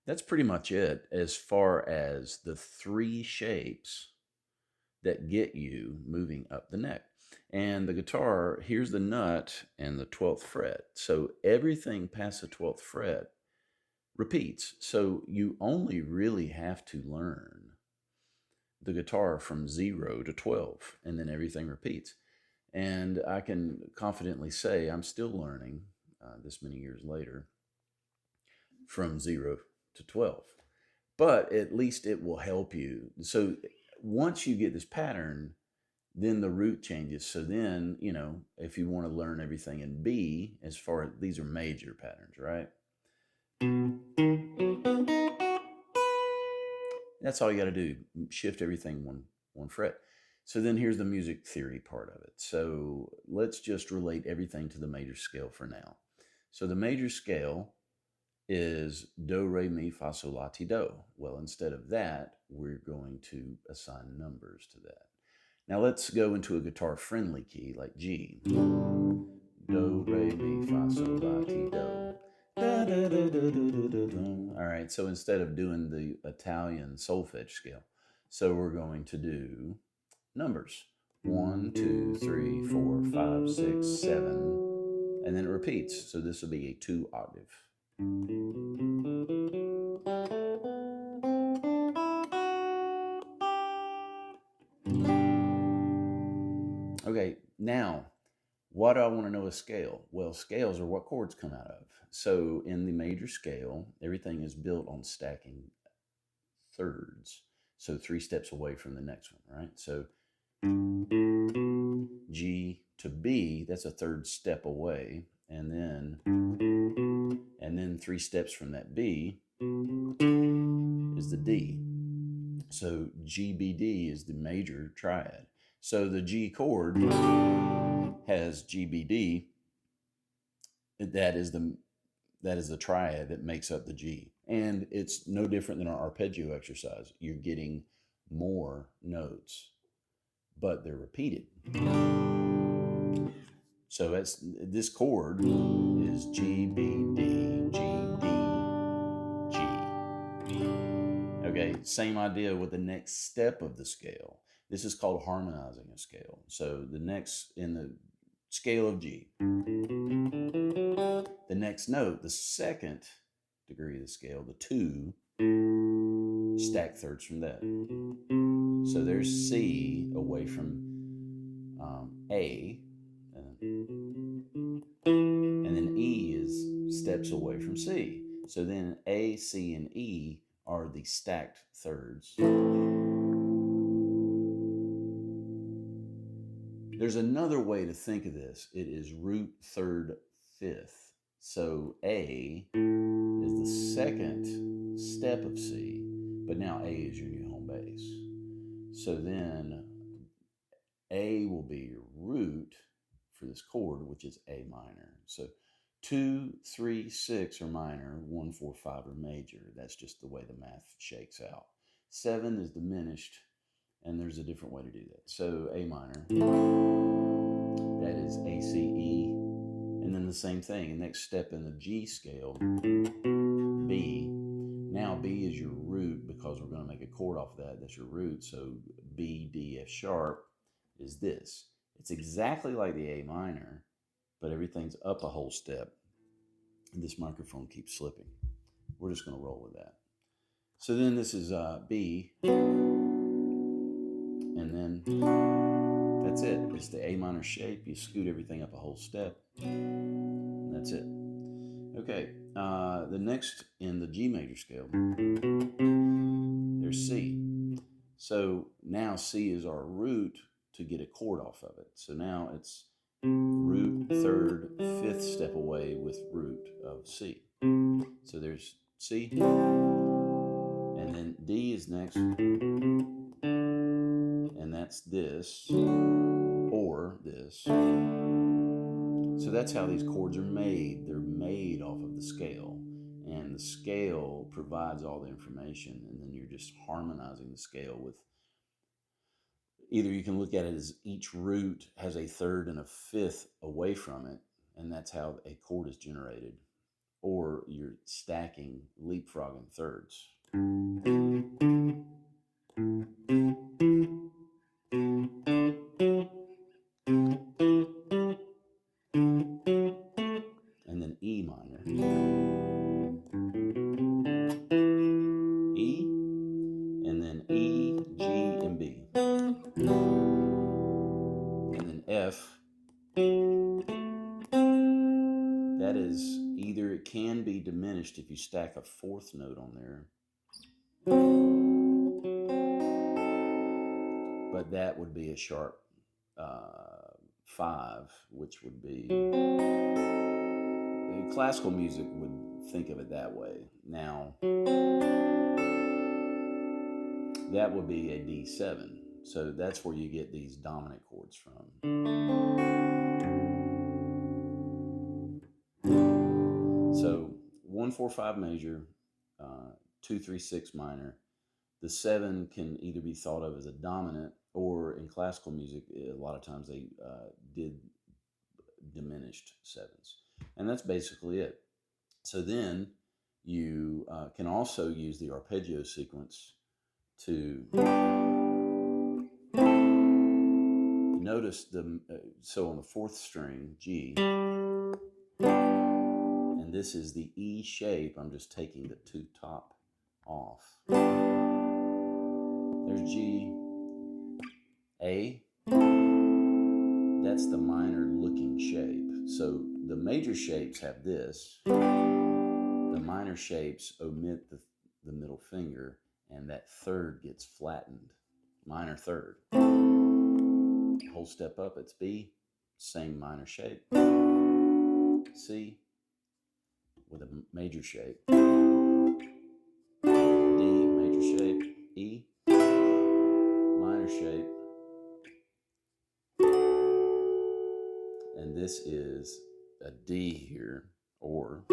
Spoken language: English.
That's pretty much it as far as the three shapes that get you moving up the neck. And the guitar, here's the nut and the 12th fret. So everything past the 12th fret repeats. So you only really have to learn the guitar from 0 to 12, and then everything repeats. And I can confidently say I'm still learning this many years later from 0 to 12. But at least it will help you. So once you get this pattern, then the root changes. So then, if you want to learn everything in B, as far as these are major patterns, right? That's all you got to do. Shift everything one fret. So then here's the music theory part of it. So let's just relate everything to the major scale for now. So the major scale is do, re, mi, fa, sol, la, ti, do. Well, instead of that, we're going to assign numbers to that. Now let's go into a guitar friendly key like G. Do, re, mi, fa, sol, la, ti, do. Da, da, da, da, da, da, da. All right, so instead of doing the Italian solfege scale, so we're going to do numbers. 1, 2, 3, 4, 5, 6, 7, and then it repeats. So this will be a 2 octave. Okay, now, what do I want to know a scale? Well, scales are what chords come out of. So in the major scale, everything is built on stacking thirds. So 3 steps away from the next one, right? So G to B, that's a third step away. And then 3 steps from that B is the D. So GBD is the major triad. So the G chord has GBD. That is the triad that makes up the G. And it's no different than our arpeggio exercise. You're getting more notes, but they're repeated. So this chord is G, B, D, G, D, G. Okay, same idea with the next step of the scale. This is called harmonizing a scale. So the next in the scale of G, the next note, the second degree of the scale, the 2, stack thirds from that. So there's C away from A, and then E is steps away from C. So then A, C, and E are the stacked thirds. There's another way to think of this. It is root third fifth. So A is the second step of C, but now A is your new home base. So then A will be your root for this chord, which is A minor. So 2, 3, 6 are minor, 1, 4, 5 are major. That's just the way the math shakes out. 7 is diminished, and there's a different way to do that. So A minor, that is A, C, E, and then the same thing. Next step in the G scale, B. Now B is your root because we're going to make a chord off of that. That's your root. So B, D, F sharp is this. It's exactly like the A minor, but everything's up a whole step. And this microphone keeps slipping. We're just going to roll with that. So then this is B, and then that's it. It's the A minor shape. You scoot everything up a whole step. And that's it. Okay, the next in the G major scale, there's C. So now C is our root to get a chord off of it. So now it's root, third, fifth step away with root of C. So there's C, and then D is next, and that's this, or this. So that's how these chords are made. They're made off of the scale, and the scale provides all the information, and then you're just harmonizing the scale with either you can look at it as each root has a third and a fifth away from it, and that's how a chord is generated. or you're stacking, leapfrogging thirds. And then E minor. E, and then E, G, and B. And then F. That is either, it can be diminished if you stack a fourth note on there, but that would be a sharp 5, which would be, classical music would think of it that way. Now, that would be a D7. So that's where you get these dominant chords from. So 1, 4, 5 major, 2, 3, 6 minor. The 7 can either be thought of as a dominant, or in classical music, a lot of times they did diminished 7s. And that's basically it. So then you can also use the arpeggio sequence to notice so on the 4th string, G, and this is the E shape. I'm just taking the 2 top off. There's G, A. That's the minor looking shape. So the major shapes have this. The minor shapes omit the middle finger, and that third gets flattened. Minor third. Whole step up, it's B, same minor shape. C with a major shape. D, major shape. E, minor shape. And this is a D here, or